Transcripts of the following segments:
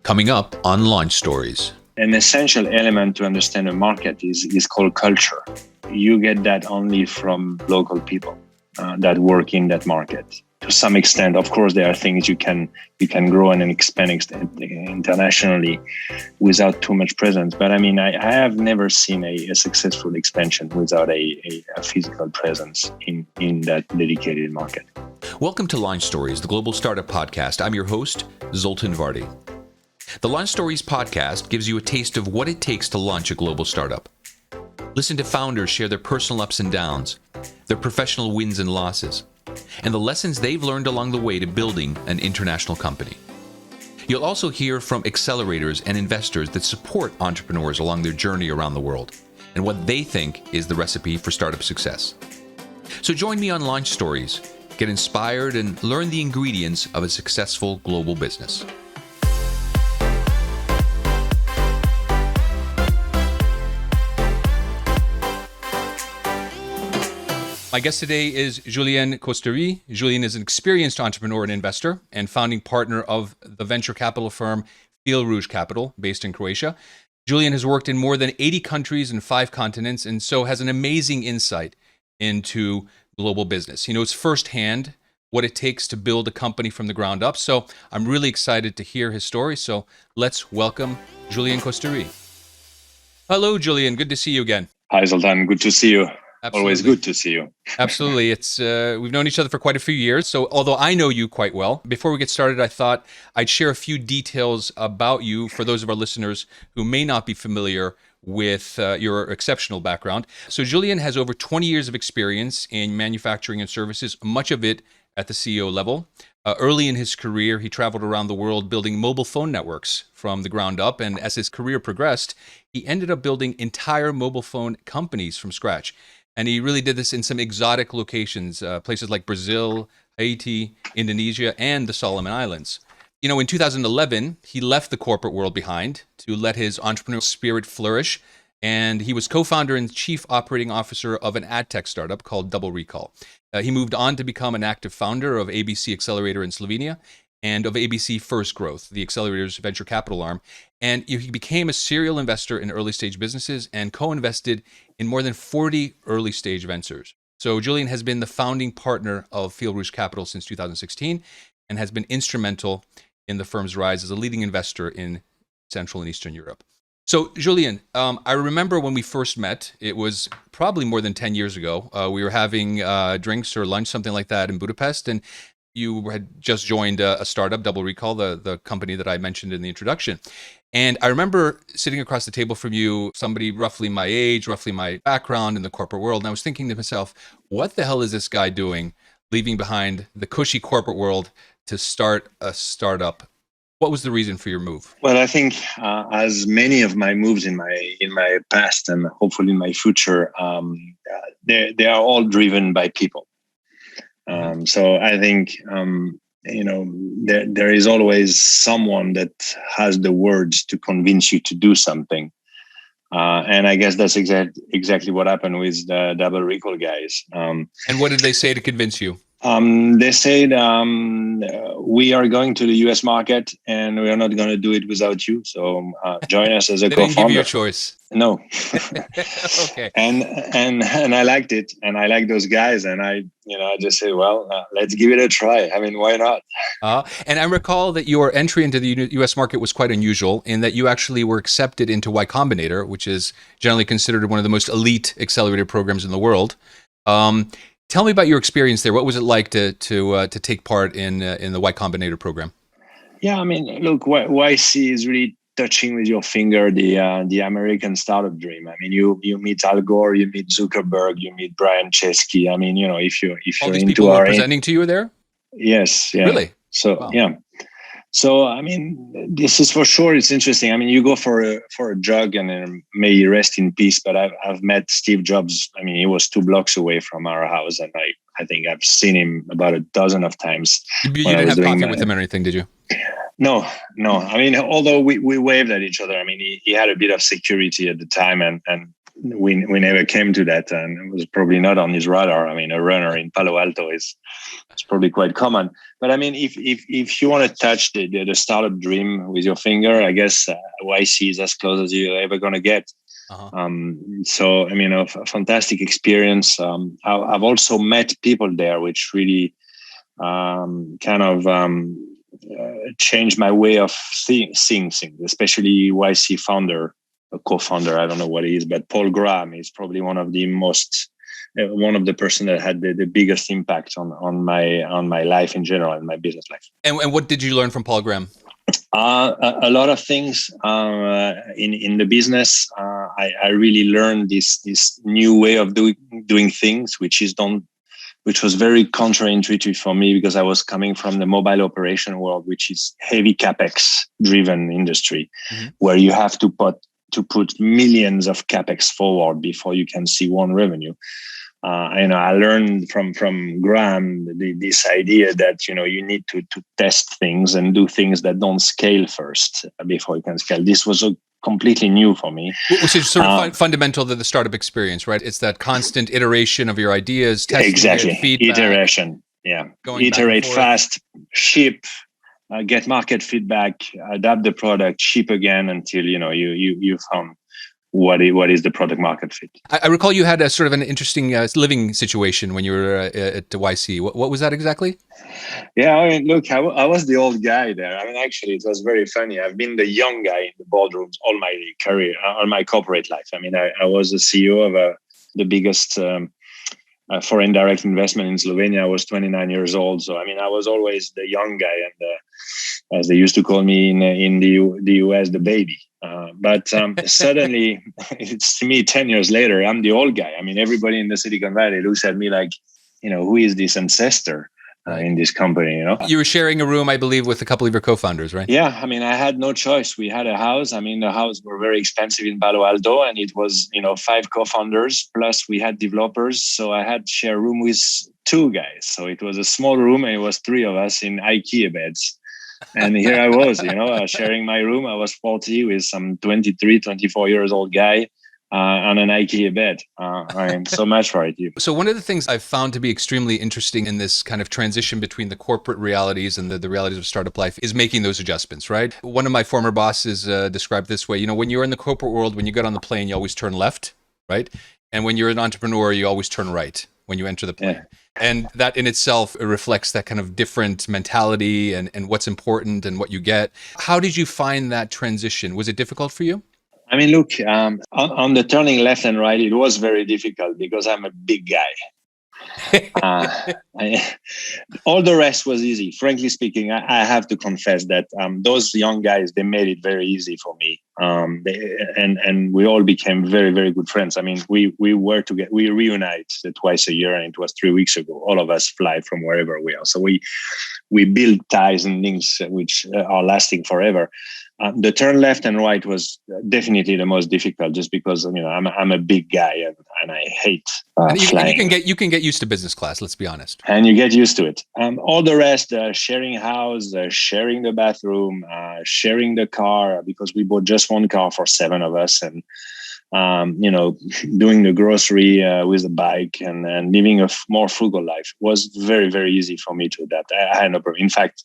Coming up on Launch Stories. An essential element to understand a market is called culture. You get that only from local people that work in that market. To some extent, of course, there are things you can grow and expand internationally without too much presence. But I mean, I have never seen a successful expansion without a physical presence in that dedicated market. Welcome to Launch Stories, the global startup podcast. I'm your host, Zoltan Vardy. The Launch Stories podcast gives you a taste of what it takes to launch a global startup. Listen to founders share their personal ups and downs, their professional wins and losses, and the lessons they've learned along the way to building an international company. You'll also hear from accelerators and investors that support entrepreneurs along their journey around the world and what they think is the recipe for startup success. So join me on Launch Stories, get inspired, and learn the ingredients of a successful global business. My guest today is Julien Coustaury. Julien is an experienced entrepreneur and investor and founding partner of the venture capital firm Rouge Capital, based in Croatia. Julien has worked in more than 80 countries and 5 continents, and so has an amazing insight into global business. He knows firsthand what it takes to build a company from the ground up. So I'm really excited to hear his story. So let's welcome Julien Coustaury. Hello, Julien. Good to see you again. Hi, Zoltan. Good to see you. Absolutely. Always good to see you. Absolutely. It's we've known each other for quite a few years. So although I know you quite well, before we get started, I thought I'd share a few details about you for those of our listeners who may not be familiar with your exceptional background. So Julien has over 20 years of experience in manufacturing and services, much of it at the CEO level. Early in his career, he traveled around the world building mobile phone networks from the ground up. And as his career progressed, he ended up building entire mobile phone companies from scratch. And he really did this in some exotic locations, places like Brazil, Haiti, Indonesia, and the Solomon Islands. You know, in 2011, he left the corporate world behind to let his entrepreneurial spirit flourish. And he was co-founder and chief operating officer of an ad tech startup called Double Recall. He moved on to become an active founder of ABC Accelerator in Slovenia and of ABC First Growth, the accelerator's venture capital arm. And he became a serial investor in early stage businesses and co-invested in more than 40 early stage ventures. So Julien has been the founding partner of Rouge Capital since 2016 and has been instrumental in the firm's rise as a leading investor in Central and Eastern Europe. So Julien, I remember when we first met, it was probably more than 10 years ago. We were having drinks or lunch, something like that in Budapest, and you had just joined a startup, Double Recall, the company that I mentioned in the introduction. And I remember sitting across the table from you, somebody roughly my age, roughly my background in the corporate world. And I was thinking to myself, what the hell is this guy doing, leaving behind the cushy corporate world to start a startup? What was the reason for your move? Well, I think as many of my moves in my past and hopefully in my future, they are all driven by people. So I think, there is always someone that has the words to convince you to do something. And I guess that's exactly what happened with the Double Recall guys. And what did they say to convince you? They said, we are going to the US market and we are not going to do it without you. So join us as a co-founder. They didn't give you a choice. No. Okay. And I liked it. And I like those guys. And I just said, well, let's give it a try. I mean, why not? And I recall that your entry into the US market was quite unusual in that you actually were accepted into Y Combinator, which is generally considered one of the most elite accelerator programs in the world. Tell me about your experience there. What was it like to take part in the Y Combinator program? Yeah, I mean, look, YC is really touching with your finger the American startup dream. I mean, you meet Al Gore, you meet Zuckerberg, you meet Brian Chesky. I mean, if you're all these into people were presenting to you there? Yes. Yeah. Really? So wow. Yeah. So, I mean, this is for sure, it's interesting. I mean, you go for a jog and may he rest in peace, but I've met Steve Jobs. I mean, he was 2 blocks away from our house and I think I've seen him about a dozen of times. You didn't have coffee with him or anything, did you? No. I mean, although we waved at each other, I mean, he had a bit of security at the time and we never came to that, and it was probably not on his radar. I mean, a runner in Palo Alto is it's probably quite common. But I mean, if you want to touch the startup dream with your finger, I guess YC is as close as you're ever going to get. Uh-huh. So I mean, a fantastic experience. I've also met people there, which really kind of changed my way of seeing things, especially YC founder, a co-founder, I don't know what he is, but Paul Graham is probably one of the person that had the biggest impact on my life in general and my business life. And what did you learn from Paul Graham? A lot of things in the business. I really learned this new way of doing things, which was very counterintuitive for me because I was coming from the mobile operation world, which is heavy capex driven industry, where you have to put millions of capex forward before you can see one revenue. I learned from Graham this idea that you need to test things and do things that don't scale first before you can scale. This was completely new for me. Which is sort of fundamental to the startup experience, right? It's that constant iteration of your ideas, testing exactly. it, feedback. Iteration, yeah. Iterate fast, ship, get market feedback, adapt the product, ship again until you found what is the product market fit. I recall you had a sort of an interesting living situation when you were at YC. What was that exactly? Yeah, I mean, look, I was the old guy there. I mean, actually, it was very funny. I've been the young guy in the boardrooms all my career, all my corporate life. I mean, I was the CEO of the biggest foreign direct investment in Slovenia. I was 29 years old. So, I mean, I was always the young guy. And as they used to call me in the US, the baby. But suddenly, it's to me 10 years later, I'm the old guy. I mean, everybody in the Silicon Valley looks at me like, who is this ancestor in this company? You were sharing a room, I believe, with a couple of your co-founders, right? Yeah, I mean, I had no choice. We had a house. I mean, the house were very expensive in Palo Alto, and it was 5 co-founders plus we had developers. So I had to share a room with 2 guys. So it was a small room, and it was 3 of us in IKEA beds. And here I was, sharing my room. I was 40 with some 23, 24 years old guy on an IKEA bed. I'm so much for it. So one of the things I've found to be extremely interesting in this kind of transition between the corporate realities and the realities of startup life is making those adjustments, right? One of my former bosses described this way, when you're in the corporate world, when you get on the plane, you always turn left, right? And when you're an entrepreneur, you always turn right when you enter the plane. Yeah. And that in itself reflects that kind of different mentality and what's important and what you get. How did you find that transition? Was it difficult for you? I mean, look, on the turning left and right, it was very difficult because I'm a big guy. All the rest was easy. Frankly speaking, I have to confess that those young guys, they made it very easy for me. And we all became very, very good friends. I mean, we reunite twice a year, and it was 3 weeks ago. All of us fly from wherever we are. So we build ties and links which are lasting forever. The turn left and right was definitely the most difficult, just because I'm a big guy and I hate flying. You can get used to business class. Let's be honest. And you get used to it. All the rest, sharing house, sharing the bathroom, sharing the car, because we bought just one car for 7 of us, and doing the grocery with the bike and living a more frugal life was very, very easy for me to adapt. I had no problem. In fact,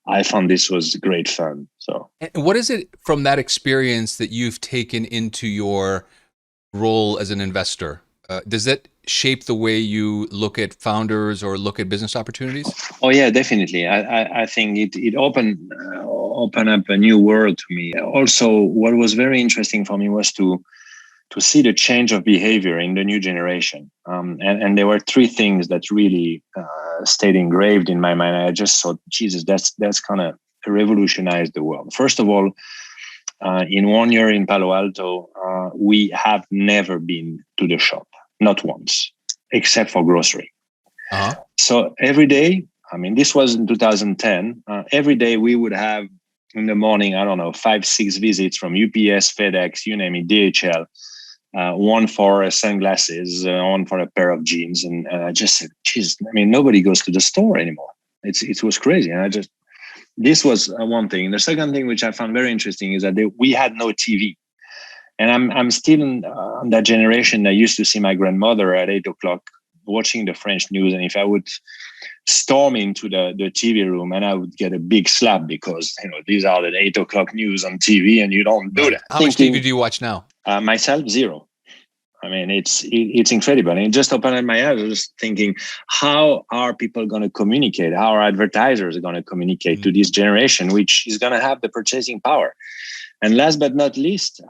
I found this was great fun. So, and what is it from that experience that you've taken into your role as an investor? Does that shape the way you look at founders or look at business opportunities? Oh yeah, definitely. I think it opened up a new world to me. Also, what was very interesting for me was to see the change of behavior in the new generation. And there were 3 things that really stayed engraved in my mind. I just thought, Jesus, that's kind of revolutionized the world. First of all, in 1 year in Palo Alto, we have never been to the shop, not once, except for grocery. Uh-huh. So every day, I mean, this was in 2010, every day we would have in the morning, I don't know, 5, 6 visits from UPS, FedEx, you name it, DHL. One for sunglasses, one for a pair of jeans. And I just said, geez, I mean, nobody goes to the store anymore. It was crazy. And this was one thing. The second thing, which I found very interesting, is that we had no TV. And I'm still on that generation. I used to see my grandmother at 8 o'clock watching the French news, and if I would storm into the TV room, and I would get a big slap because these are the 8 o'clock news on TV, and you don't do that. How much TV do you watch now? Myself, zero. I mean, it's incredible. And it just opened my eyes. I was thinking, how are people going to communicate? How are advertisers going to communicate to this generation, which is going to have the purchasing power? And last but not least,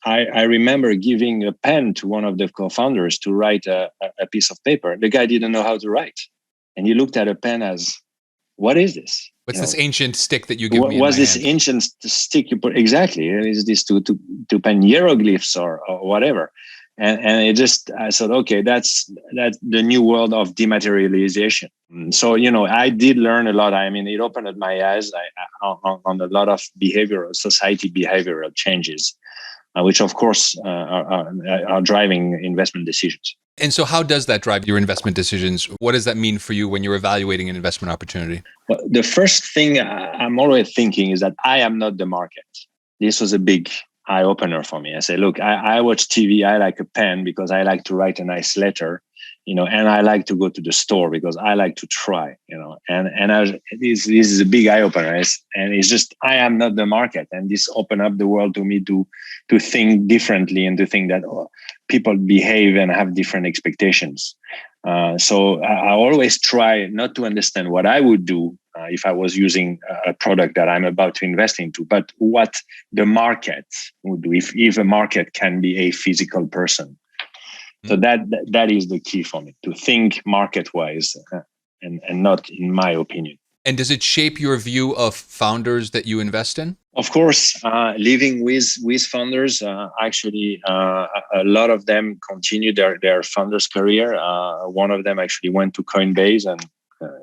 I remember giving a pen to one of the co-founders to write a piece of paper. The guy didn't know how to write. And he looked at a pen as, what is this? What's this ancient stick that you give me? What's this ancient stick you put? Exactly. Is this to pen hieroglyphs or whatever? And it just, I thought, okay, that's the new world of dematerialization. So, I did learn a lot. I mean, it opened my eyes on a lot of society behavioral changes, which of course are driving investment decisions. And so how does that drive your investment decisions? What does that mean for you when you're evaluating an investment opportunity? Well, the first thing I'm always thinking is that I am not the market. This was a big eye-opener for me. I say, look, I watch TV. I like a pen because I like to write a nice letter, and I like to go to the store because I like to try, this is a big eye-opener. And it's just, I am not the market. And this opened up the world to me to think differently and to think that people behave and have different expectations. So I always try not to understand what I would do if I was using a product that I'm about to invest into, but what the market would do if a market can be a physical person. So that is the key for me, to think market-wise and not in my opinion. And does it shape your view of founders that you invest in? Of course, living with founders, actually, a lot of them continue their founders' career. One of them actually went to Coinbase, and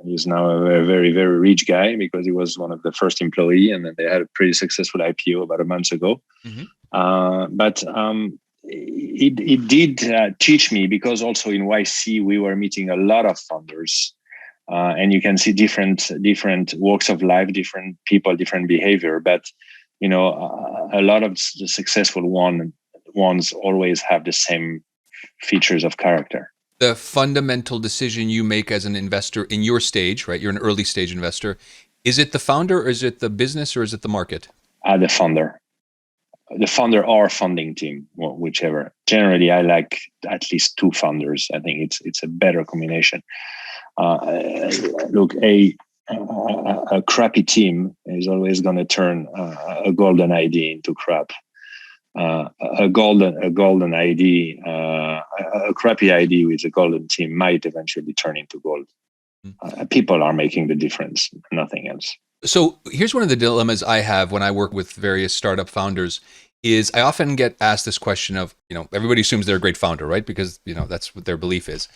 he's now a very, very rich guy because he was one of the first employee, and then they had a pretty successful IPO about a month ago. Mm-hmm. But it did teach me, because also in YC we were meeting a lot of founders. And you can see different walks of life, different people, different behavior. But a lot of the successful ones always have the same features of character. The fundamental decision you make as an investor in your stage, right? You're an early stage investor. Is it the founder, or is it the business, or is it the market? The founder or funding team, whichever. Generally, I like at least two founders. I think it's a better combination. Look, a crappy team is always going to turn a golden idea into crap. A golden idea, a crappy idea with a golden team might eventually turn into gold. People are making the difference, nothing else. So here's one of the dilemmas I have when I work with various startup founders. Is I often get asked this question of, everybody assumes they're a great founder, right? Because that's what their belief is.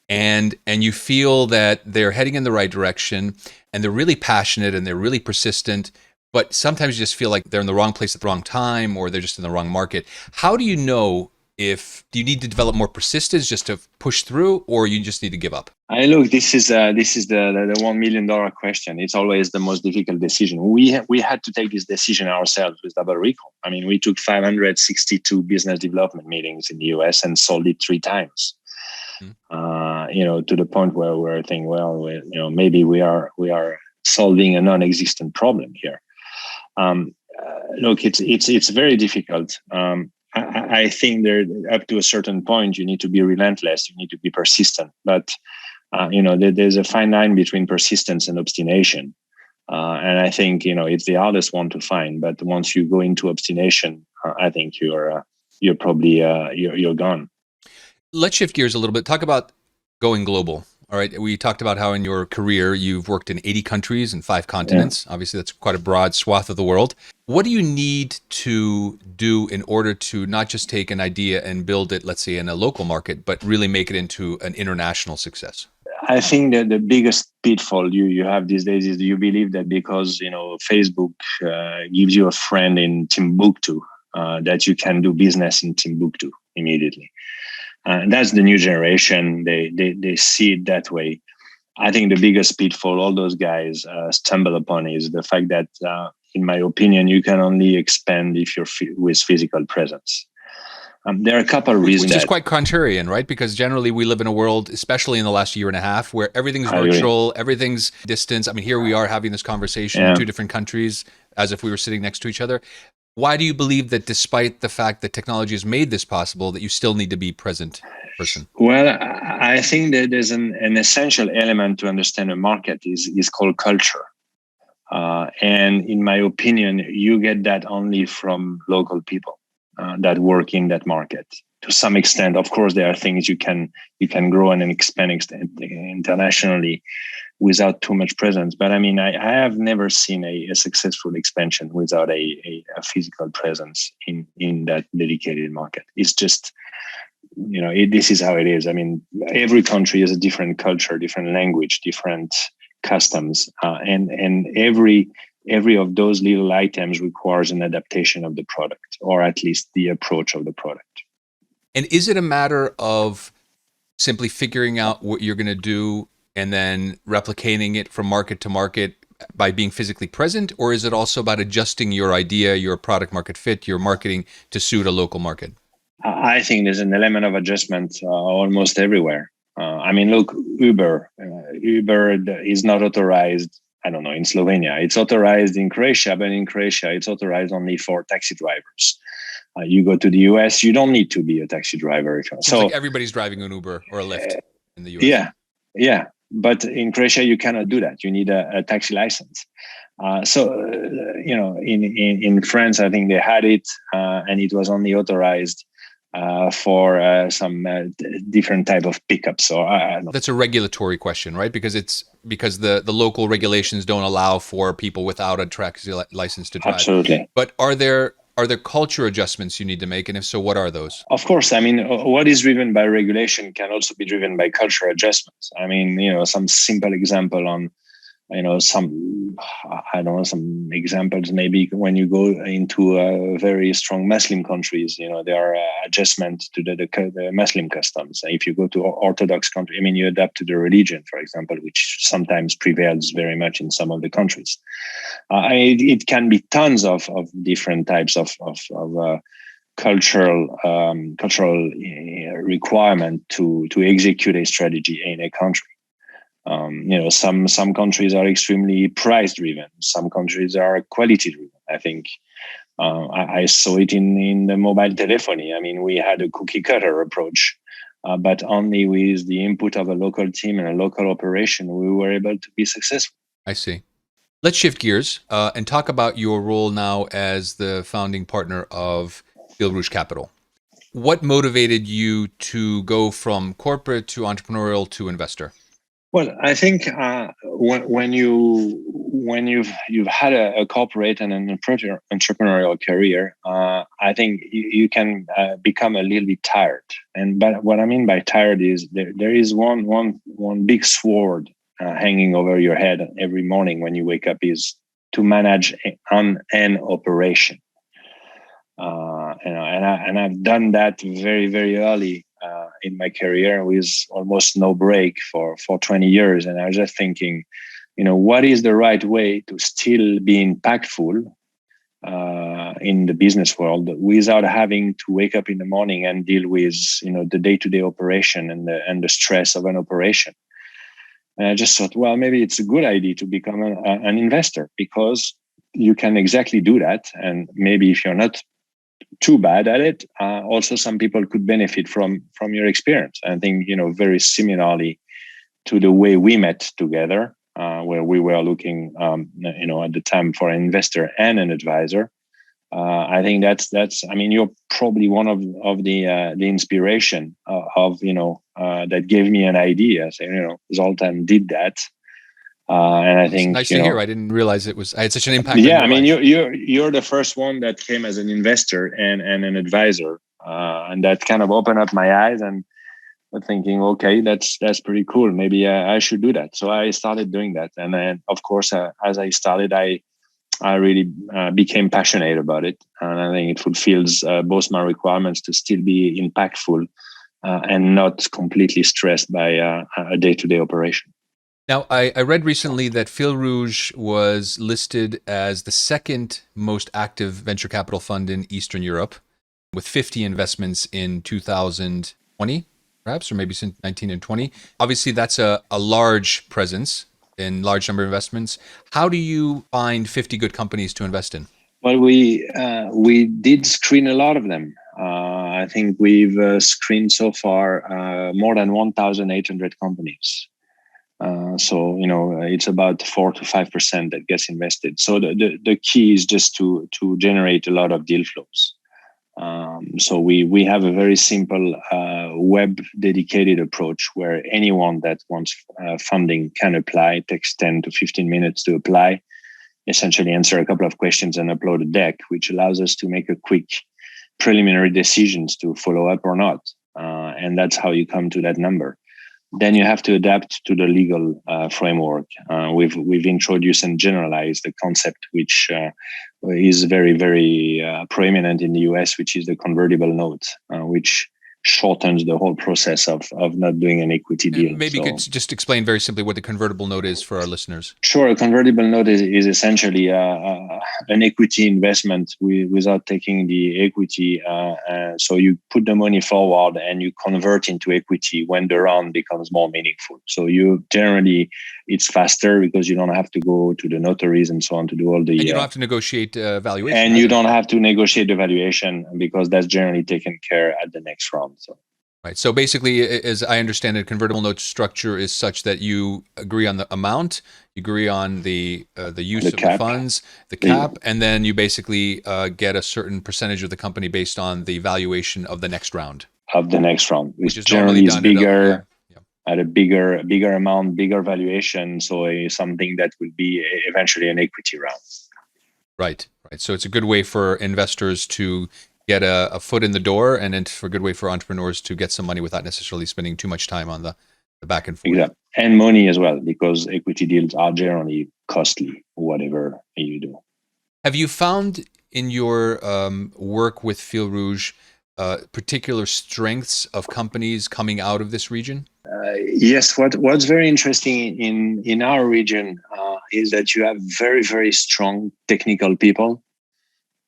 And you feel that they're heading in the right direction, and they're really passionate and they're really persistent, but sometimes you just feel like they're in the wrong place at the wrong time, or they're just in the wrong market. How do you know do you need to develop more persistence just to push through, or you just need to give up? Look, this is the $1 million question. It's always the most difficult decision. We had to take this decision ourselves with Double Recall. I mean, we took 562 business development meetings in the US and sold it 3 times. To the point where we're thinking, well, maybe we are solving a non-existent problem here. Look, it's very difficult. I think up to a certain point, you need to be relentless. You need to be persistent. But there's a fine line between persistence and obstination. And I think it's the hardest one to find. But once you go into obstination, I think you're probably you're gone. Let's shift gears a little bit. Talk about going global. All right. We talked about how in your career you've worked in 80 countries and 5 continents. Yeah. Obviously, that's quite a broad swath of the world. What do you need to do in order to not just take an idea and build it, let's say, in a local market, but really make it into an international success? I think that the biggest pitfall you have these days is you believe that because Facebook gives you a friend in Timbuktu, that you can do business in Timbuktu immediately. And that's the new generation. They see it that way. I think the biggest pitfall all those guys stumble upon is the fact that, in my opinion, you can only expand if you're with physical presence. There are a couple of reasons. Which is quite contrarian, right? Because generally we live in a world, especially in the last year and a half, where everything's virtual, everything's distance. I mean, here we are having this conversation in two different countries as if we were sitting next to each other. Why do you believe that despite the fact that technology has made this possible, that you still need to be present in person? Well, I think that there's an essential element to understand a market is called culture. And in my opinion, you get that only from local people that work in that market. To some extent, of course, there are things you can grow and expand internationally without too much presence. But I mean, I have never seen a successful expansion without a physical presence in that dedicated market. It's just, this is how it is. I mean, every country has a different culture, different language, different customs, and every of those little items requires an adaptation of the product, or at least the approach of the product. And is it a matter of simply figuring out what you're going to do and then replicating it from market to market by being physically present? Or is it also about adjusting your idea, your product market fit, your marketing to suit a local market? I think there's an element of adjustment almost everywhere. I mean, look, Uber is not authorized, I don't know, in Slovenia. It's authorized in Croatia, but in Croatia, it's authorized only for taxi drivers. You go to the US, you don't need to be a taxi driver. So like everybody's driving an Uber or a Lyft in the US. Yeah. But in Croatia, you cannot do that. You need a taxi license. In France, I think they had it, and it was only authorized for some different type of pickups. That's a regulatory question, right? Because the local regulations don't allow for people without a taxi license to drive. Absolutely. But are there culture adjustments you need to make? And if so, what are those? Of course. I mean, what is driven by regulation can also be driven by culture adjustments. I mean, some simple example on, some examples, maybe when you go into very strong Muslim countries, there are adjustments to the Muslim customs. If you go to Orthodox country, I mean, you adapt to the religion, for example, which sometimes prevails very much in some of the countries. It can be tons of different types of cultural requirement to execute a strategy in a country. Some countries are extremely price driven. Some countries are quality driven. I think I saw it in the mobile telephony. I mean, we had a cookie cutter approach, but only with the input of a local team and a local operation, we were able to be successful. I see. Let's shift gears and talk about your role now as the founding partner of Rouge Capital. What motivated you to go from corporate to entrepreneurial to investor? Well, I think when you've had a corporate and an entrepreneurial career, I think you can become a little bit tired. But what I mean by tired is there is one big sword hanging over your head every morning when you wake up, is to manage an operation. And I've done that very, very early in my career with almost no break for 20 years. And I was just thinking, what is the right way to still be impactful in the business world without having to wake up in the morning and deal with, the day-to-day operation and the stress of an operation. And I just thought, well, maybe it's a good idea to become an investor, because you can exactly do that. And maybe if you're not too bad at it, also some people could benefit from your experience. I think, very similarly to the way we met together, where we were looking, at the time for an investor and an advisor. I think that's. I mean, you're probably one of the inspiration of that gave me an idea. So, Zoltan did that. And I think it's nice to hear. I didn't realize I had such an impact. Yeah, I mean, you're the first one that came as an investor and an advisor, and that kind of opened up my eyes. And I'm thinking, okay, that's pretty cool. Maybe I should do that. So I started doing that, and then of course, as I started, I really became passionate about it, and I think it fulfills both my requirements to still be impactful and not completely stressed by a day-to-day operation. Now, I read recently that Rouge was listed as the second most active venture capital fund in Eastern Europe. with 50 investments in 2020, perhaps, or maybe since 19 and 20. Obviously, that's a large presence in large number of investments. How do you find 50 good companies to invest in? Well, we did screen a lot of them. I think we've screened so far more than 1,800 companies. So it's about 4 to 5% that gets invested. So the key is just to generate a lot of deal flows. So we have a very simple web dedicated approach where anyone that wants funding can apply. It takes 10 to 15 minutes to apply. Essentially answer a couple of questions and upload a deck, which allows us to make a quick preliminary decisions to follow up or not. And that's how you come to that number. Then you have to adapt to the legal framework. We've introduced and generalized the concept, which is very, very prominent in the US, which is the convertible note, which shortens the whole process of not doing an equity deal. Maybe you could just explain very simply what the convertible note is for our listeners. Sure. A convertible note is essentially an equity investment without taking the equity. So you put the money forward and you convert into equity when the round becomes more meaningful. So it's faster because you don't have to go to the notaries and so on to do all the... And you don't have to negotiate valuation. And you don't have to negotiate the valuation because that's generally taken care at the next round. Right. So basically, as I understand it, convertible note structure is such that you agree on the amount, you agree on the use of the funds, the cap, and then you basically get a certain percentage of the company based on the valuation of the next round. Which is generally is bigger, at a bigger amount, bigger valuation. So something that will be eventually an equity round. Right. So it's a good way for investors to get a foot in the door, and it's for a good way for entrepreneurs to get some money without necessarily spending too much time on the back and forth. Exactly. And money as well, because equity deals are generally costly, whatever you do. Have you found in your work with Fil Rouge particular strengths of companies coming out of this region? Yes. What's very interesting in our region is that you have very, very strong technical people.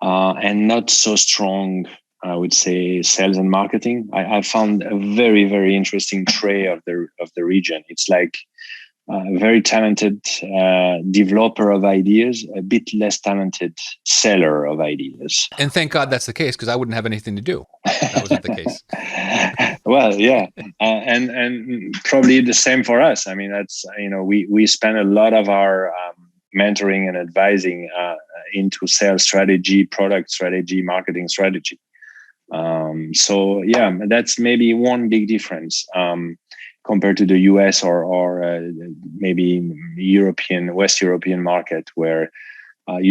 And not so strong, I would say, sales and marketing. I found a very, very interesting trait of the region. It's like a very talented developer of ideas, a bit less talented seller of ideas. And thank God that's the case, because I wouldn't have anything to do if that wasn't the case. Well, yeah, and probably the same for us. I mean, that's we spend a lot of our mentoring and advising into sales strategy, product strategy, marketing strategy. So yeah, that's maybe one big difference compared to the US or maybe West European market, where I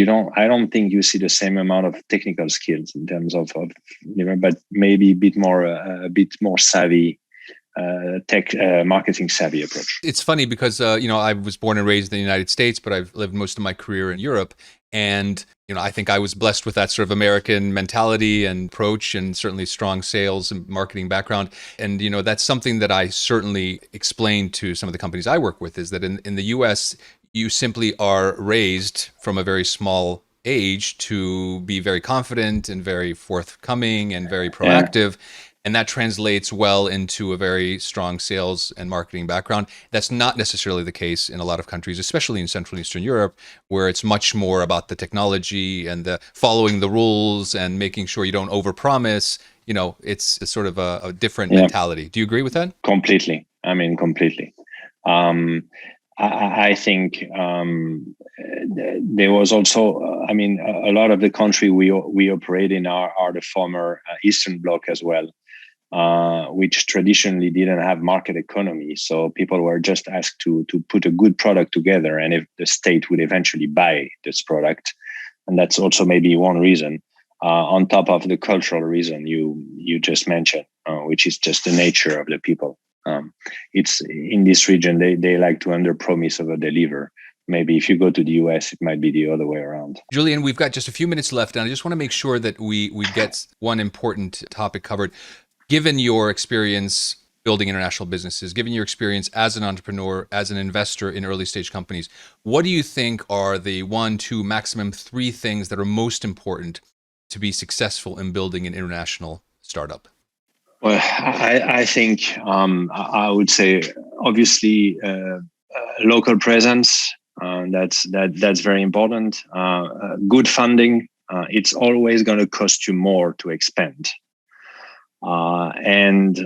don't think you see the same amount of technical skills in terms of but maybe a bit more savvy. Tech marketing savvy approach. It's funny because I was born and raised in the United States, but I've lived most of my career in Europe, and I think I was blessed with that sort of American mentality and approach, and certainly strong sales and marketing background. And that's something that I certainly explain to some of the companies I work with, is that in the U.S. you simply are raised from a very small age to be very confident and very forthcoming and very proactive. Yeah. And that translates well into a very strong sales and marketing background. That's not necessarily the case in a lot of countries, especially in Central and Eastern Europe, where it's much more about the technology and the following the rules and making sure you don't overpromise. It's sort of a different mentality. Do you agree with that? Completely. I mean, completely. I think there was also, a lot of the country we operate in are the former Eastern Bloc as well. Which traditionally didn't have market economy. So people were just asked to put a good product together, and if the state would eventually buy this product. And that's also maybe one reason, on top of the cultural reason you just mentioned, which is just the nature of the people. It's in this region, they like to under-promise over deliver. Maybe if you go to the US, it might be the other way around. Julien, we've got just a few minutes left, and I just want to make sure that we get one important topic covered. Given your experience building international businesses, given your experience as an entrepreneur, as an investor in early stage companies, what do you think are the 1, 2, maximum 3 things that are most important to be successful in building an international startup? Well, I think I would say obviously local presence. That's very important. Good funding. It's always going to cost you more to expand. And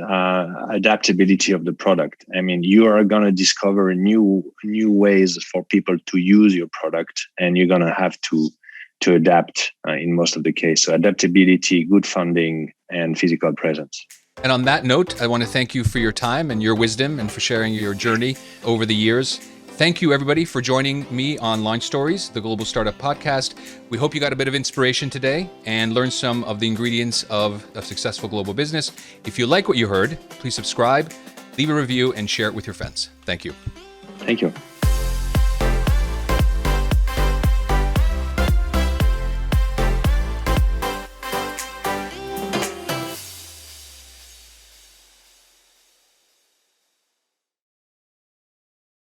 adaptability of the product. I mean, you are going to discover new ways for people to use your product, and you're going to have to adapt in most of the case. So adaptability, good funding, and physical presence. And on that note, I want to thank you for your time and your wisdom and for sharing your journey over the years. Thank you, everybody, for joining me on Launch Stories, the Global Startup Podcast. We hope you got a bit of inspiration today and learned some of the ingredients of a successful global business. If you like what you heard, please subscribe, leave a review, and share it with your friends. Thank you. Thank you.